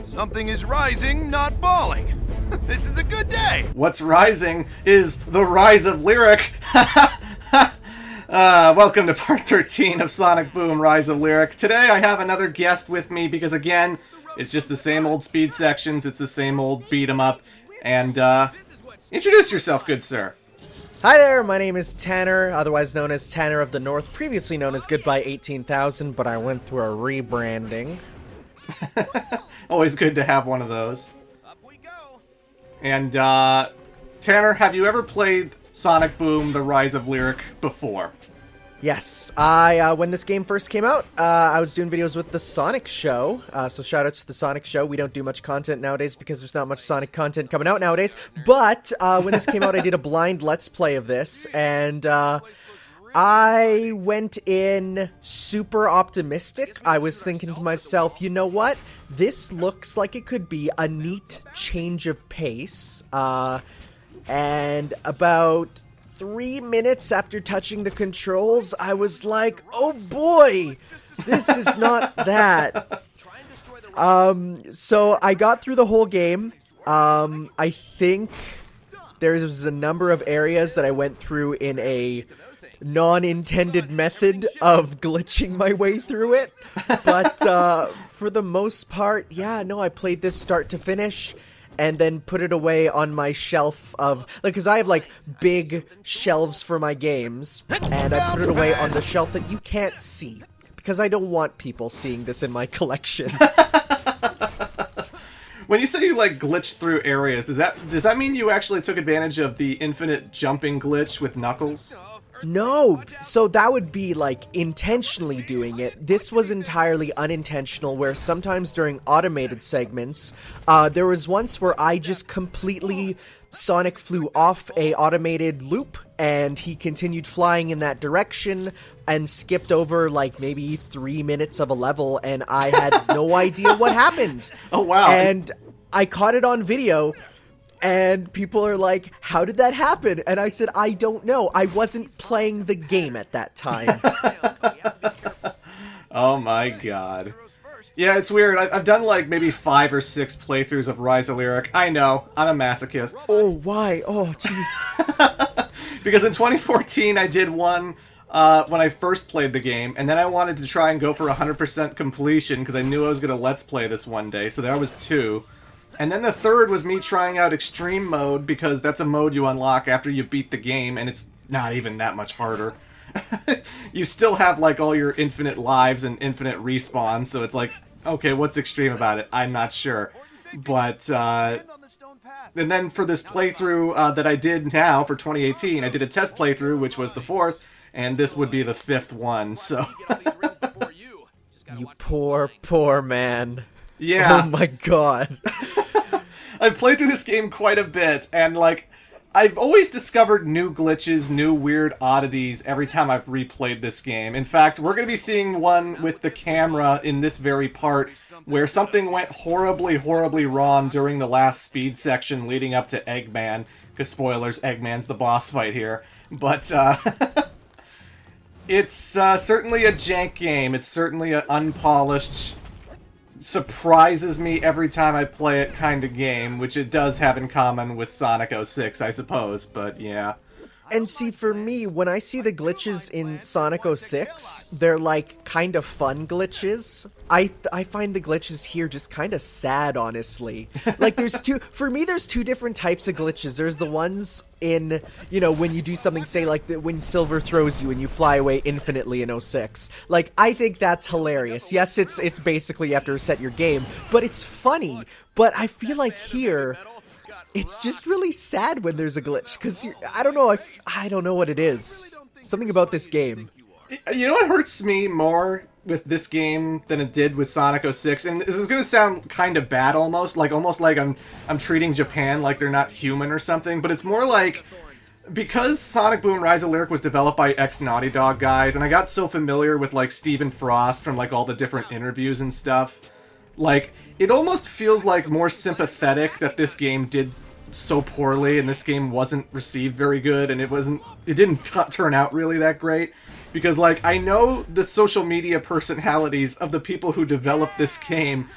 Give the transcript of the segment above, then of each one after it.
Something is rising, not falling. This is a good day. What's rising is the rise of Lyric. Welcome to part 13 of Sonic Boom Rise of Lyric. Today I have another guest with me because, again, it's just the same old speed sections, it's the same old beat 'em up. And, introduce yourself, good sir. Hi there, my name is Tanner, otherwise known as Tanner of the North, previously known as Goodbye 18,000, but I went through a rebranding. Always good to have one of those. And, Tanner, have you ever played Sonic Boom The Rise of Lyric before? Yes, when this game first came out, I was doing videos with The Sonic Show, so shout out to The Sonic Show. We don't do much content nowadays because there's not much Sonic content coming out nowadays, but when this came out, I did a blind Let's Play of this, and I went in super optimistic. I was thinking to myself, you know what? This looks like it could be a neat change of pace, and about 3 minutes after touching the controls, I was like, oh boy, this is not that. So I got through the whole game. I think there was a number of areas that I went through in a non-intended method of glitching my way through it. But for the most part, yeah, no, I played this start to finish. And then put it away on my shelf of, like, because I have, like, big shelves for my games, and I put it away on the shelf that you can't see, because I don't want people seeing this in my collection. When you say you, like, glitched through areas, does that mean you actually took advantage of the infinite jumping glitch with Knuckles? No, so that would be, like, intentionally doing it. This was entirely unintentional, where sometimes during automated segments, there was once where I just completely Sonic flew off a automated loop, and he continued flying in that direction, and skipped over, like, maybe 3 minutes of a level, and I had no idea what happened. Oh, wow. And I caught it on video. And people are like, how did that happen? And I said, I don't know. I wasn't playing the game at that time. Oh my god. Yeah, it's weird. I've done like maybe 5 or 6 playthroughs of Rise of Lyric. I know, I'm a masochist. Oh, why? Oh, jeez. Because in 2014 I did one when I first played the game, and then I wanted to try and go for 100% completion because I knew I was going to Let's Play this one day, so that was 2. And then the third was me trying out Extreme Mode, because that's a mode you unlock after you beat the game, and it's not even that much harder. You still have, like, all your infinite lives and infinite respawns, so it's like, okay, what's extreme about it? I'm not sure. But, and then for this playthrough that I did now, for 2018, I did a test playthrough, which was the 4th, and this would be the 5th one, so... You poor, poor man. Yeah. Oh my god. I've played through this game quite a bit, and, like, I've always discovered new glitches, new weird oddities every time I've replayed this game. In fact, we're going to be seeing one with the camera in this very part, where something went horribly, horribly wrong during the last speed section leading up to Eggman, because spoilers, Eggman's the boss fight here. But, it's certainly a jank game. It's certainly an unpolished, surprises me every time I play it kind of game, which it does have in common with Sonic 06, I suppose, but yeah. And see, for me, when I see the glitches in Sonic 06, they're, like, kind of fun glitches. I find the glitches here just kind of sad, honestly. Like, there's two different types of glitches. There's the ones in, you know, when you do something, say, like, when Silver throws you and you fly away infinitely in 06. Like, I think that's hilarious. Yes, it's basically you have to reset your game, but it's funny. But I feel like here... it's just really sad when there's a glitch, because I don't know what it is. Something about this game. You know what hurts me more with this game than it did with Sonic 06? And this is going to sound kind of bad almost like I'm treating Japan like they're not human or something, but it's more like, because Sonic Boom Rise of Lyric was developed by ex-Naughty Dog guys, and I got so familiar with, like, Stephen Frost from, like, all the different interviews and stuff, like, it almost feels like more sympathetic that this game did so poorly, and this game wasn't received very good, and it didn't turn out really that great, because, like, I know the social media personalities of the people who developed this game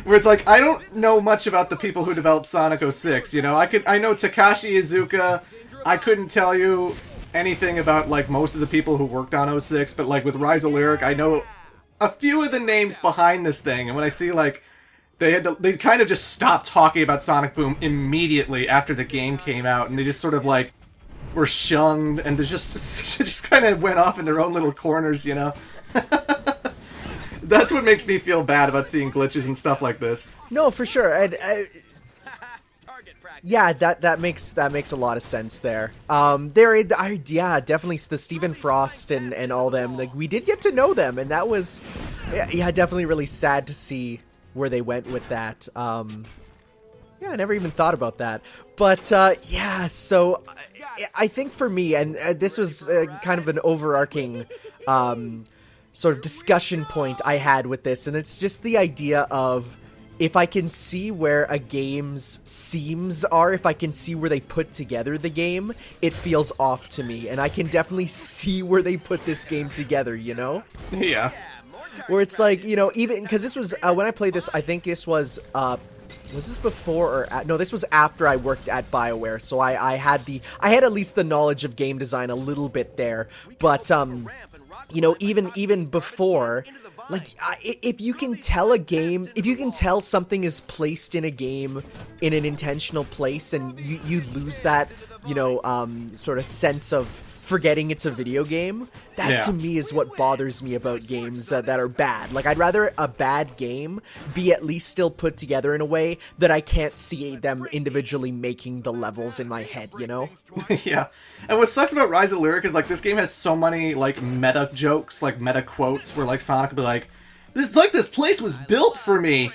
Where it's like, I don't know much about the people who developed Sonic 06, you know? I know Takashi Iizuka. I couldn't tell you anything about, like, most of the people who worked on 06, but, like, with Rise of Lyric, I know a few of the names behind this thing, and when I see, like, they kind of just stopped talking about Sonic Boom immediately after the game came out, and they just sort of, like, were shunned, and they just kind of went off in their own little corners, you know? That's what makes me feel bad about seeing glitches and stuff like this. No, for sure. And yeah, that makes a lot of sense there. Yeah, definitely the Stephen Frost and all them. Like, we did get to know them, and that was, yeah, definitely really sad to see where they went with that. Yeah, I never even thought about that. But yeah, so I think for me, and this was kind of an overarching sort of discussion point I had with this, and it's just the idea of, if I can see where a game's seams are, if I can see where they put together the game, it feels off to me. And I can definitely see where they put this game together, you know? Yeah. Where it's like, you know, even, because this was, when I played this, I think this was this before or, no, this was after I worked at BioWare, so I had at least the knowledge of game design a little bit there, but, you know, even before, like, if you can tell if you can tell something is placed in a game in an intentional place, and you lose that, you know, sort of sense of forgetting it's a video game, that to me is what bothers me about games that are bad. Like, I'd rather a bad game be at least still put together in a way that I can't see them individually making the levels in my head, you know? Yeah. And what sucks about Rise of Lyric is, like, this game has so many, like, meta jokes, like, meta quotes, where, like, Sonic will be like, this place was built for me!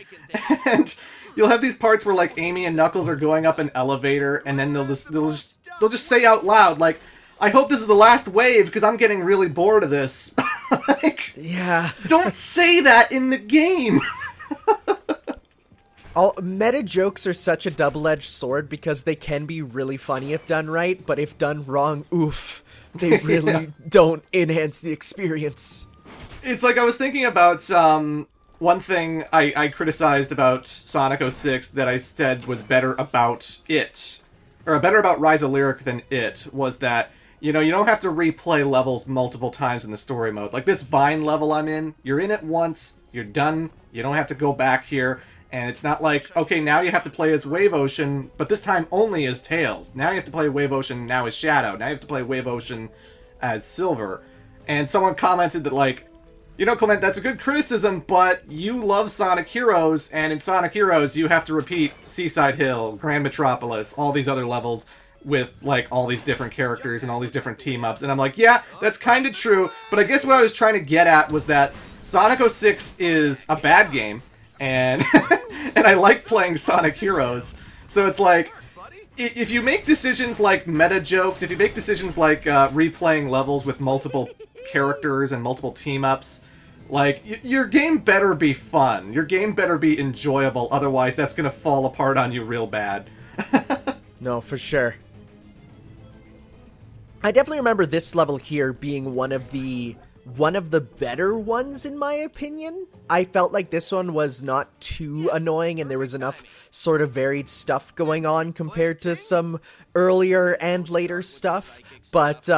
And you'll have these parts where, like, Amy and Knuckles are going up an elevator, and then they'll just say out loud, like, I hope this is the last wave, because I'm getting really bored of this. Like, yeah. Don't say that in the game! All meta jokes are such a double-edged sword, because they can be really funny if done right, but if done wrong, oof, they really don't enhance the experience. It's like, I was thinking about, one thing I criticized about Sonic 06 that I said was better about it, or better about Rise of Lyric than it, was that, you know, you don't have to replay levels multiple times in the story mode. Like, this Vine level I'm in, you're in it once, you're done, you don't have to go back here, and it's not like, okay, now you have to play as Wave Ocean, but this time only as Tails. Now you have to play Wave Ocean now as Shadow. Now you have to play Wave Ocean as Silver. And someone commented that, like, you know, Clement, that's a good criticism, but you love Sonic Heroes, and in Sonic Heroes you have to repeat Seaside Hill, Grand Metropolis, all these other levels with, like, all these different characters and all these different team-ups. And I'm like, yeah, that's kind of true, but I guess what I was trying to get at was that Sonic 06 is a bad game, and and I like playing Sonic Heroes. So it's like, if you make decisions like meta jokes, if you make decisions like replaying levels with multiple characters and multiple team-ups, like, your game better be fun. Your game better be enjoyable, otherwise that's gonna fall apart on you real bad. No, for sure. I definitely remember this level here being one of the better ones, in my opinion. I felt like this one was not too annoying, and there was enough sort of varied stuff going on compared to some earlier and later stuff. But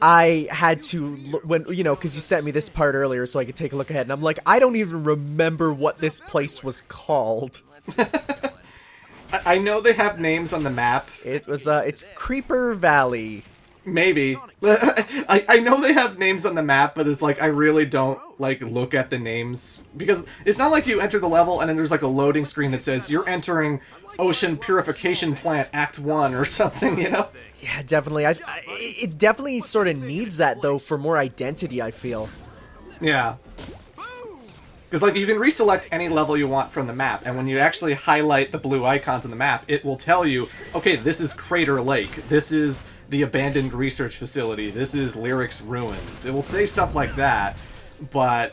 I had to, when, you know, because you sent me this part earlier so I could take a look ahead, and I'm like, I don't even remember what this place was called. I know they have names on the map. It was, it's Creeper Valley. Maybe. I know they have names on the map, but it's like, I really don't, like, look at the names. Because it's not like you enter the level and then there's, like, a loading screen that says, you're entering Ocean Purification Plant Act 1 or something, you know? Yeah, definitely. It definitely sort of needs that, though, for more identity, I feel. Yeah. Because, like, you can reselect any level you want from the map, and when you actually highlight the blue icons on the map, it will tell you, okay, this is Crater Lake, this is the abandoned research facility, this is Lyric's Ruins. It will say stuff like that, but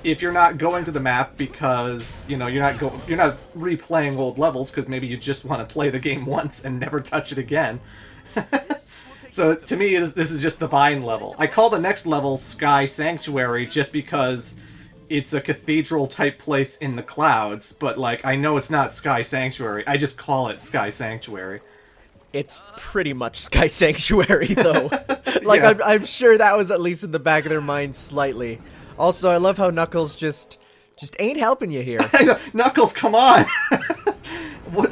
if you're not going to the map because, you know, you're not replaying old levels because maybe you just want to play the game once and never touch it again. So to me, this is just the Vine level. I call the next level Sky Sanctuary just because it's a cathedral-type place in the clouds, but, like, I know it's not Sky Sanctuary. I just call it Sky Sanctuary. It's pretty much Sky Sanctuary, though. Like, Yeah. I'm sure that was at least in the back of their mind slightly. Also, I love how Knuckles just ain't helping you here. Knuckles, come on!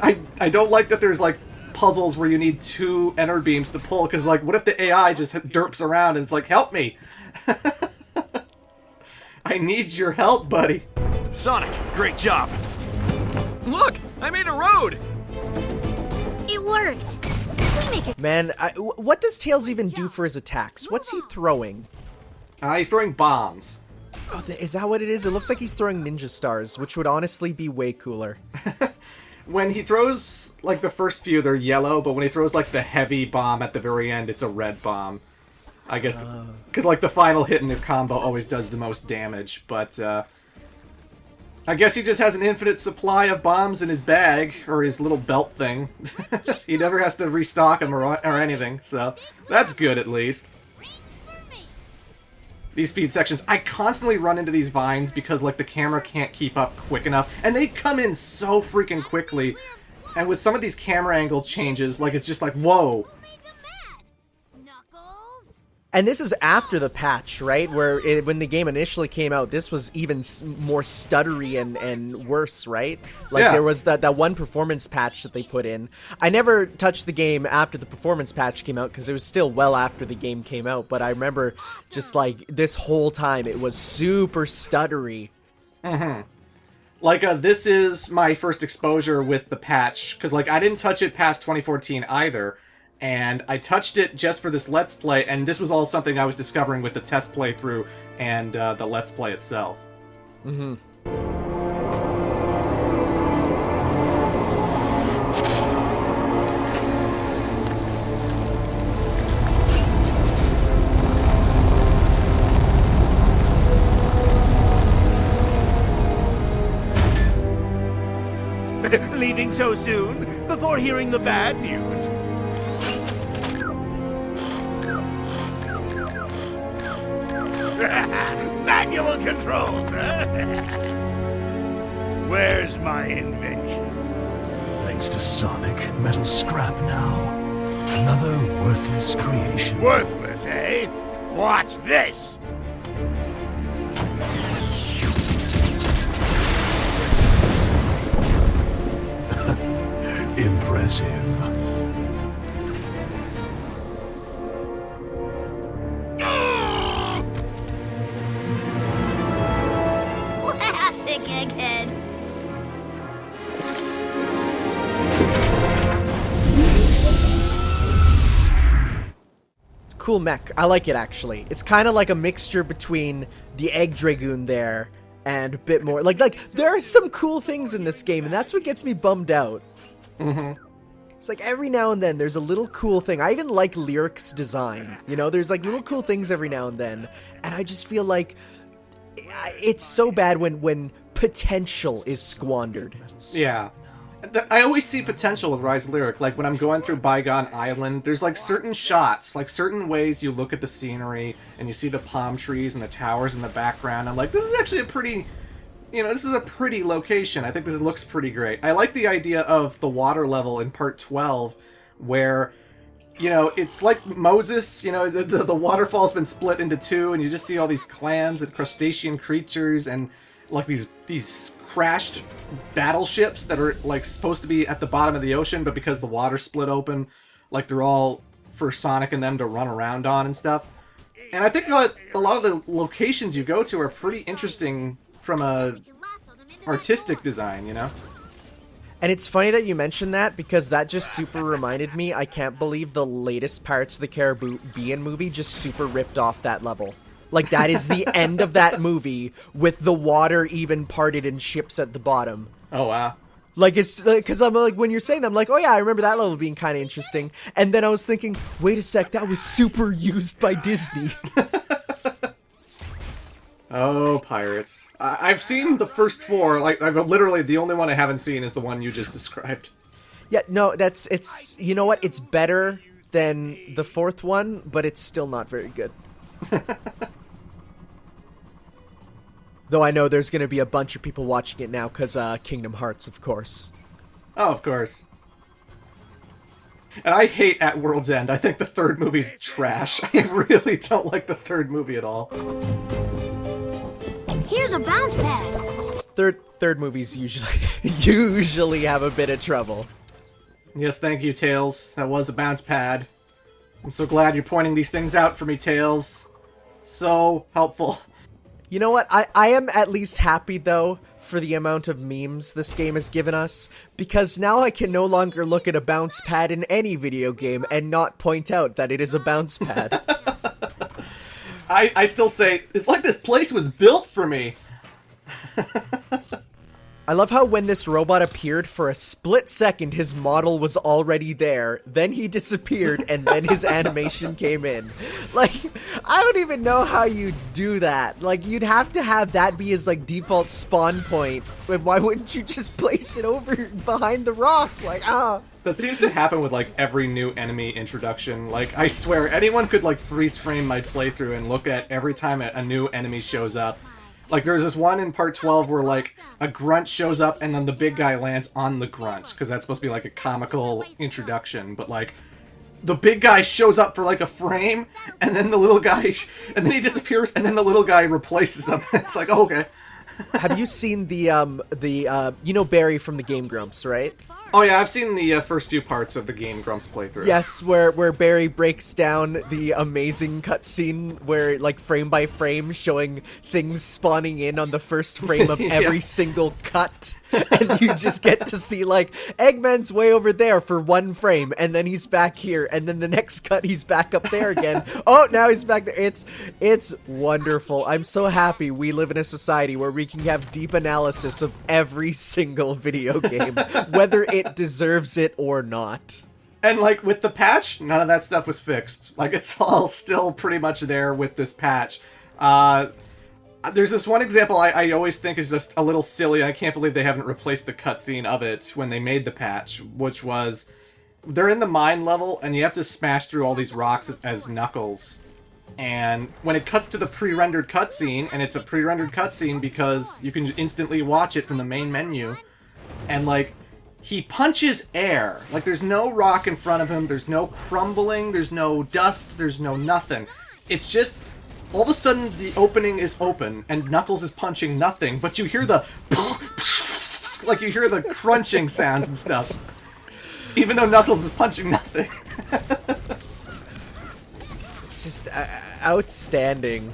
I don't like that there's, like, puzzles where you need 2 enter beams to pull, because, like, what if the AI just derps around and it's like, help me! I need your help, buddy. Sonic, great job. Look, I made a road. It worked. We make it. Man, what does Tails even do for his attacks? What's he throwing? He's throwing bombs. Oh, is that what it is? It looks like he's throwing ninja stars, which would honestly be way cooler. When he throws, like, the first few, they're yellow, but when he throws, like, the heavy bomb at the very end, it's a red bomb. I guess, because, like, the final hit in the combo always does the most damage, but, I guess he just has an infinite supply of bombs in his bag, or his little belt thing. He never has to restock them or anything, so that's good, at least. These speed sections, I constantly run into these vines because, like, the camera can't keep up quick enough, and they come in so freaking quickly, and with some of these camera angle changes, like, it's just like, whoa. And this is after the patch, right? Where when the game initially came out, this was even more stuttery and worse, right? Like, yeah. There was that one performance patch that they put in. I never touched the game after the performance patch came out because it was still well after the game came out. But I remember just, like, this whole time it was super stuttery. Mm-hmm. Like, this is my first exposure with the patch, because, like, I didn't touch it past 2014 either. And I touched it just for this Let's Play, and this was all something I was discovering with the test playthrough and the Let's Play itself. Mm-hmm. Leaving so soon? Before hearing the bad news? Manual controls! Where's my invention? Thanks to Sonic, metal's scrap now. Another worthless creation. Worthless, eh? Watch this! Impressive. Classic Egghead. It's a cool mech. I like it, actually. It's kind of like a mixture between the Egg Dragoon there and a bit more. Like there are some cool things in this game, and that's what gets me bummed out. Mm-hmm. It's like every now and then there's a little cool thing. I even like Lyric's design. You know, there's like little cool things every now and then. And I just feel like it's so bad when potential is squandered. Yeah. I always see potential with Rise Lyric. Like, when I'm going through Bygone Island, there's, like, certain shots, like, certain ways you look at the scenery, and you see the palm trees and the towers in the background. I'm like, this is actually a pretty... You know, this is a pretty location. I think this looks pretty great. I like the idea of the water level in Part 12, where, you know, it's like Moses, you know, the waterfall's been split into two, and you just see all these clams and crustacean creatures, and, like, these crashed battleships that are, like, supposed to be at the bottom of the ocean, but because the water split open, like, they're all for Sonic and them to run around on and stuff. And I think that a lot of the locations you go to are pretty interesting from a artistic design, you know? And it's funny that you mentioned that, because that just super reminded me, I can't believe the latest Pirates of the Caribbean movie just super ripped off that level. Like, that is the end of that movie, with the water even parted in ships at the bottom. Oh, wow. Like, it's, because I'm like, when you're saying that, I'm like, oh yeah, I remember that level being kind of interesting. And then I was thinking, wait a sec, that was super used by Disney. Oh, Pirates. I've seen the first four. Like, I've literally, the only one I haven't seen is the one you just described. Yeah, no, it's, you know what? It's better than the fourth one, but it's still not very good. Though I know there's going to be a bunch of people watching it now because Kingdom Hearts, of course. Oh, of course. And I hate At World's End. I think the third movie's trash. I really don't like the third movie at all. Here's a bounce pad. Third movies usually have a bit of trouble. Yes, thank you, Tails. That was a bounce pad. I'm so glad you're pointing these things out for me, Tails. So helpful. You know what? I am at least happy, though, for the amount of memes this game has given us, because now I can no longer look at a bounce pad in any video game and not point out that it is a bounce pad. I still say, it's like this place was built for me. I love how when this robot appeared, for a split second, his model was already there, then he disappeared, and then his animation came in. Like, I don't even know how you do that. Like, you'd have to have that be his, like, default spawn point. Why wouldn't you just place it over behind the rock? Like, That seems to happen with, like, every new enemy introduction. Like, I swear, anyone could, like, freeze frame my playthrough and look at every time a new enemy shows up. Like, there's this one in part 12 where, like, a grunt shows up and then the big guy lands on the grunt, because that's supposed to be, like, a comical introduction, but, like, the big guy shows up for, like, a frame, and then the little guy, and then he disappears, and then the little guy replaces him. It's like, oh, okay. Have you seen the you know Barry from the Game Grumps, right? Oh yeah, I've seen the first few parts of the Game Grumps playthrough. Yes, where Barry breaks down the amazing cutscene where, like, frame by frame, showing things spawning in on the first frame of every single cut, and you just get to see, like, Eggman's way over there for one frame, and then he's back here, and then the next cut he's back up there again. Oh, now he's back there. It's wonderful. I'm so happy we live in a society where we can have deep analysis of every single video game, whether it deserves it or not. And, like, with the patch, none of that stuff was fixed. Like, it's all still pretty much there with this patch. There's this one example I always think is just a little silly, and I can't believe they haven't replaced the cutscene of it when they made the patch, which was, they're in the mine level, and you have to smash through all these rocks as Knuckles. And when it cuts to the pre-rendered cutscene, and it's a pre-rendered cutscene because you can instantly watch it from the main menu, and, like, he punches air. Like, there's no rock in front of him, there's no crumbling, there's no dust, there's no nothing. It's just, all of a sudden, the opening is open, and Knuckles is punching nothing, but you hear the like, you hear the crunching sounds and stuff. Even though Knuckles is punching nothing. Just outstanding.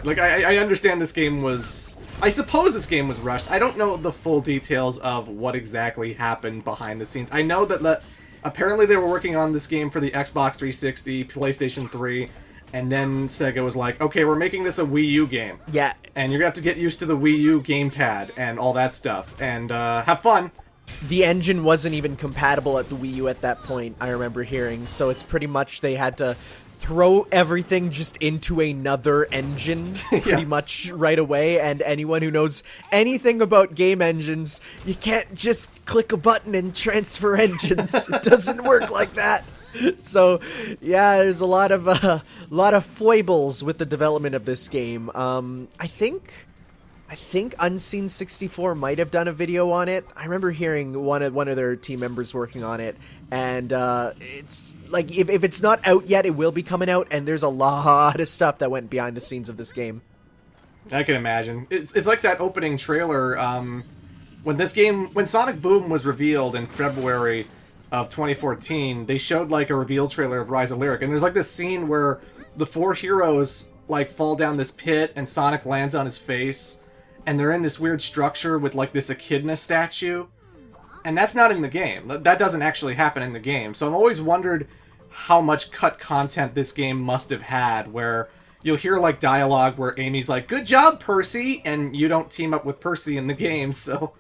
Like, I understand this game was... I suppose this game was rushed. I don't know the full details of what exactly happened behind the scenes. I know that apparently they were working on this game for the Xbox 360, PlayStation 3, and then Sega was like, okay, we're making this a Wii U game. Yeah. And you're gonna have to get used to the Wii U gamepad and all that stuff. And have fun. The engine wasn't even compatible at the Wii U at that point, I remember hearing, so it's pretty much they had to throw everything just into another engine pretty much right away, and anyone who knows anything about game engines, you can't just click a button and transfer engines. It doesn't work like that. So, yeah, there's a lot of foibles with the development of this game. I think Unseen64 might have done a video on it. I remember hearing one of their team members working on it, and it's like, if it's not out yet, it will be coming out, and there's a lot of stuff that went behind the scenes of this game. I can imagine. It's like that opening trailer, when Sonic Boom was revealed in February of 2014, they showed, like, a reveal trailer of Rise of Lyric, and there's, like, this scene where the four heroes, like, fall down this pit, and Sonic lands on his face, and they're in this weird structure with, like, this echidna statue. And that's not in the game. That doesn't actually happen in the game. So I've always wondered how much cut content this game must have had, where you'll hear, like, dialogue where Amy's like, "Good job, Percy," and you don't team up with Percy in the game, so...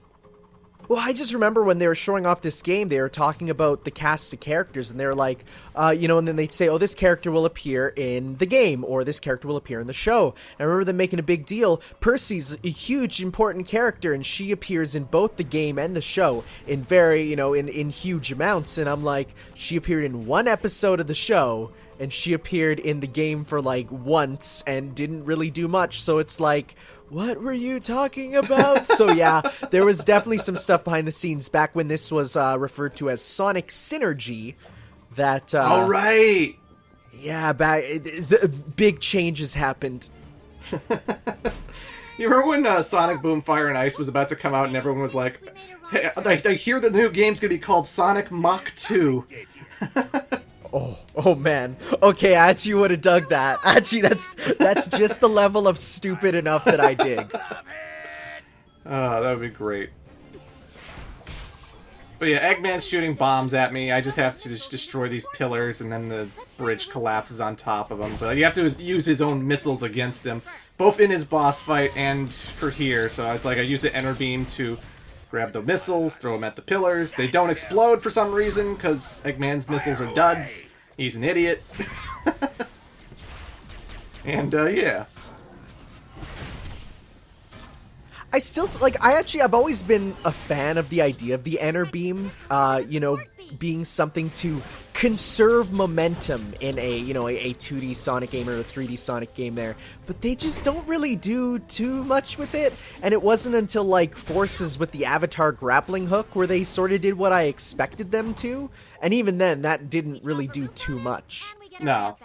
Well, I just remember when they were showing off this game, they were talking about the cast of characters, and they were like, and then they'd say, oh, this character will appear in the game, or this character will appear in the show. And I remember them making a big deal. Percy's a huge, important character, and she appears in both the game and the show in very, in huge amounts. And I'm like, she appeared in one episode of the show, and she appeared in the game for like once and didn't really do much, so it's like, what were you talking about? So yeah, there was definitely some stuff behind the scenes back when this was referred to as Sonic Synergy. That all right. Yeah, the big changes happened. You remember when Sonic Boom Fire and Ice was about to come out and everyone was like, hey, I hear the new game's gonna be called Sonic Mach 2. Oh man. Okay, I actually would have dug that. Actually, that's just the level of stupid enough that I dig. Oh, that would be great. But yeah, Eggman's shooting bombs at me. I just have to just destroy these pillars, and then the bridge collapses on top of him. But you have to use his own missiles against him, both in his boss fight and for here. So it's like I use the Enter Beam to grab the missiles, throw them at the pillars. They don't explode for some reason, because Eggman's missiles are duds. He's an idiot. And, yeah. I've always been a fan of the idea of the Enter Beam, being something to conserve momentum in a 2D Sonic game or a 3D Sonic game there, but they just don't really do too much with it, and it wasn't until, like, Forces with the Avatar grappling hook where they sort of did what I expected them to, and even then, that didn't really do too much. No.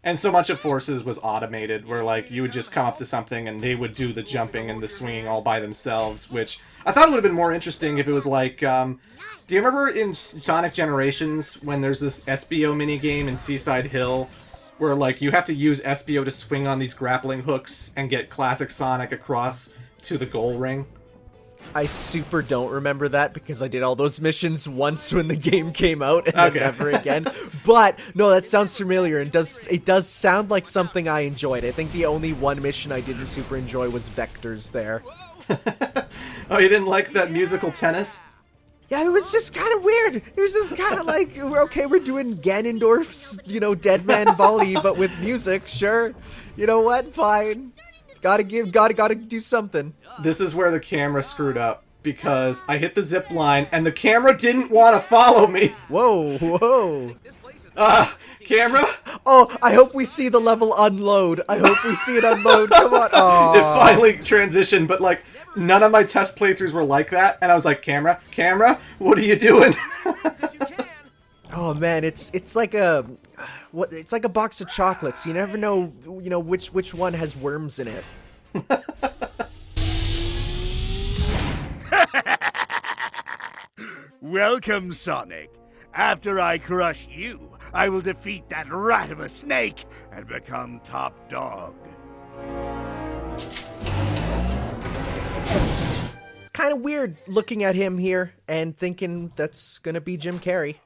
And so much of Forces was automated, where, like, you would just come up to something and they would do the jumping and the swinging all by themselves, which I thought would have been more interesting if it was like, do you remember in Sonic Generations when there's this SBO minigame in Seaside Hill, where, like, you have to use SBO to swing on these grappling hooks and get classic Sonic across to the goal ring? I super don't remember that because I did all those missions once when the game came out and then never again. But no, that sounds familiar and it does sound like something I enjoyed. I think the only one mission I didn't super enjoy was Vectors there. Oh, you didn't like that musical tennis? Yeah, it was just kind of weird. It was just kind of like, okay, we're doing Ganondorf's, Dead Man Volley, but with music, sure. You know what? Fine. Gotta do something. This is where the camera screwed up, because I hit the zip line and the camera didn't want to follow me. Whoa. Camera? Oh, I hope we see the level unload. I hope we see it unload. Come on. Oh. It finally transitioned, but, like, none of my test playthroughs were like that, and I was like, camera, what are you doing? Oh man, it's like a box of chocolates. You never know, which one has worms in it. Welcome, Sonic. After I crush you, I will defeat that rat of a snake and become top dog. Kind of weird looking at him here and thinking that's gonna be Jim Carrey.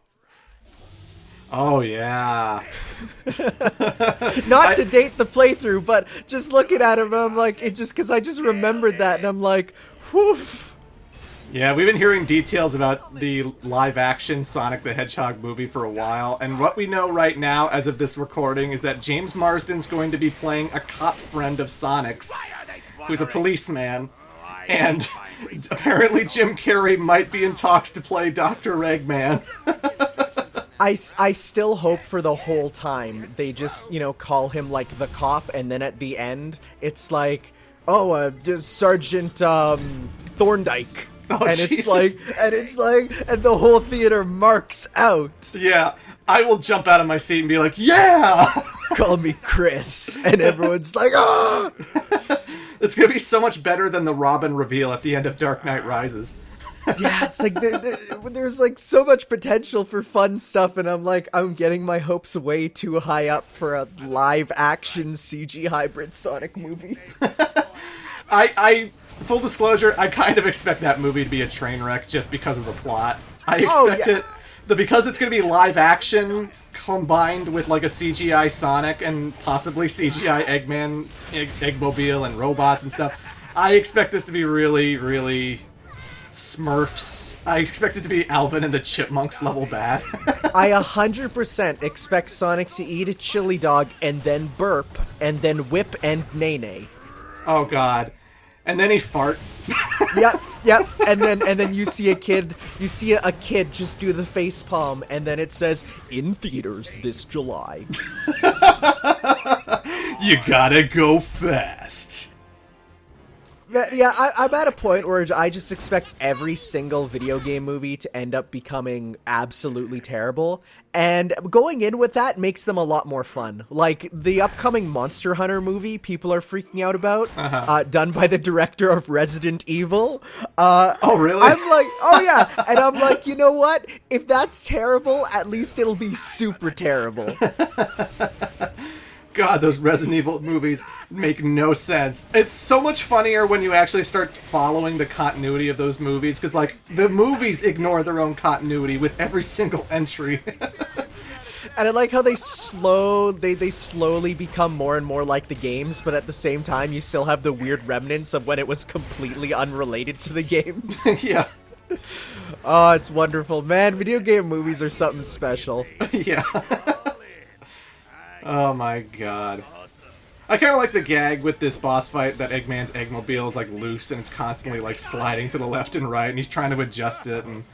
Oh, yeah. Not to date the playthrough, but just looking at him, I'm like, because I just remembered that, and I'm like, whew. Yeah, we've been hearing details about the live-action Sonic the Hedgehog movie for a while, and what we know right now, as of this recording, is that James Marsden's going to be playing a cop friend of Sonic's, who's a policeman, and apparently Jim Carrey might be in talks to play Dr. Eggman. I still hope for the whole time they just, call him, like, the cop, and then at the end, it's like, Sergeant, Thorndyke. Oh, and Jesus. it's like, and the whole theater marks out. Yeah, I will jump out of my seat and be like, yeah! Call me Chris. And everyone's like, ah! It's gonna be so much better than the Robin reveal at the end of Dark Knight Rises. Yeah, it's like there's like so much potential for fun stuff, and I'm getting my hopes way too high up for a live action CG hybrid Sonic movie. I full disclosure, I kind of expect that movie to be a train wreck just because of the plot. I expect because it's gonna be live action combined with like a CGI Sonic and possibly CGI Eggman, Eggmobile, and robots and stuff. I expect this to be really, really Smurfs. I expect it to be Alvin and the Chipmunks level bad. I 100% expect Sonic to eat a chili dog and then burp and then whip and nay-nay. Oh god. And then he farts. Yep. And then you see a kid just do the face palm, and then it says in theaters this July. You gotta go fast. Yeah, I'm at a point where I just expect every single video game movie to end up becoming absolutely terrible, and going in with that makes them a lot more fun. Like, the upcoming Monster Hunter movie people are freaking out about, done by the director of Resident Evil. Oh, really? I'm like, oh yeah, and I'm like, you know what? If that's terrible, at least it'll be super terrible. God, those Resident Evil movies make no sense. It's so much funnier when you actually start following the continuity of those movies, because, like, the movies ignore their own continuity with every single entry. And I like how they slowly become more and more like the games, but at the same time, you still have the weird remnants of when it was completely unrelated to the games. Yeah. Oh, it's wonderful. Man, video game movies are something special. Yeah. Oh my god. I kind of like the gag with this boss fight that Eggman's Eggmobile is, like, loose and it's constantly, like, sliding to the left and right, and he's trying to adjust it, and...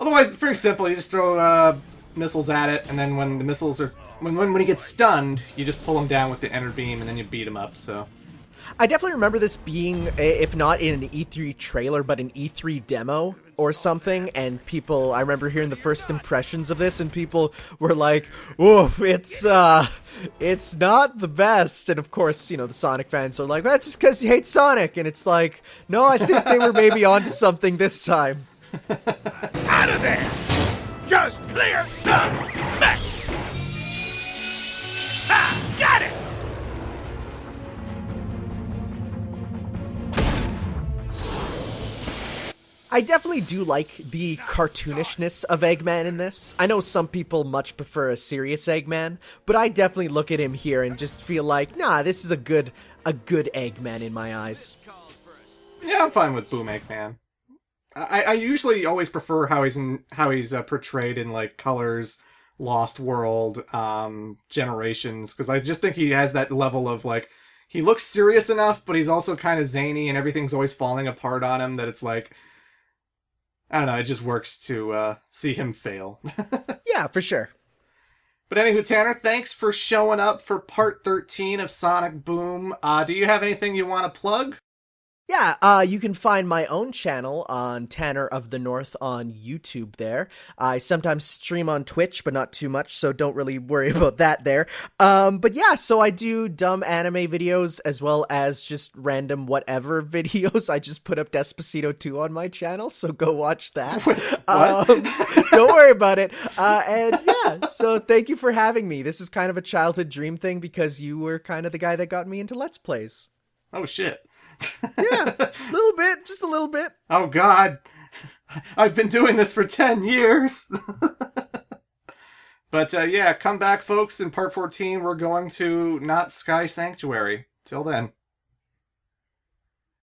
Otherwise, it's pretty simple. You just throw missiles at it, and then when the missiles are... When he gets stunned, you just pull him down with the enter beam, and then you beat him up, so... I definitely remember this being, if not in an E3 trailer, but an E3 demo or something, and people, I remember hearing the first impressions of this, and people were like, oof, it's not the best, and of course, you know, the Sonic fans are like, well, that's just because you hate Sonic, and it's like, no, I think they were maybe onto something this time. Out of there! Just clear the mech! Ah, got it! I definitely do like the cartoonishness of Eggman in this. I know some people much prefer a serious Eggman, but I definitely look at him here and just feel like, nah, this is a good Eggman in my eyes. Yeah, I'm fine with Boom Eggman. I usually always prefer how he's portrayed in, like, Colors, Lost World, Generations, because I just think he has that level of, like, he looks serious enough, but he's also kind of zany, and everything's always falling apart on him, that it's like, I don't know, it just works to see him fail. Yeah, for sure. But anywho, Tanner, thanks for showing up for part 13 of Sonic Boom. Do you have anything you want to plug? Yeah, you can find my own channel on Tanner of the North on YouTube there. I sometimes stream on Twitch, but not too much, so don't really worry about that there. But yeah, so I do dumb anime videos as well as just random whatever videos. I just put up Despacito 2 on my channel, so go watch that. Don't worry about it. And yeah, so thank you for having me. This is kind of a childhood dream thing because you were kind of the guy that got me into Let's Plays. Oh, shit. Yeah, a little bit, just a little bit. Oh, God. I've been doing this for 10 years. But, yeah, come back, folks. In part 14, we're going to Not Sky Sanctuary. Till then.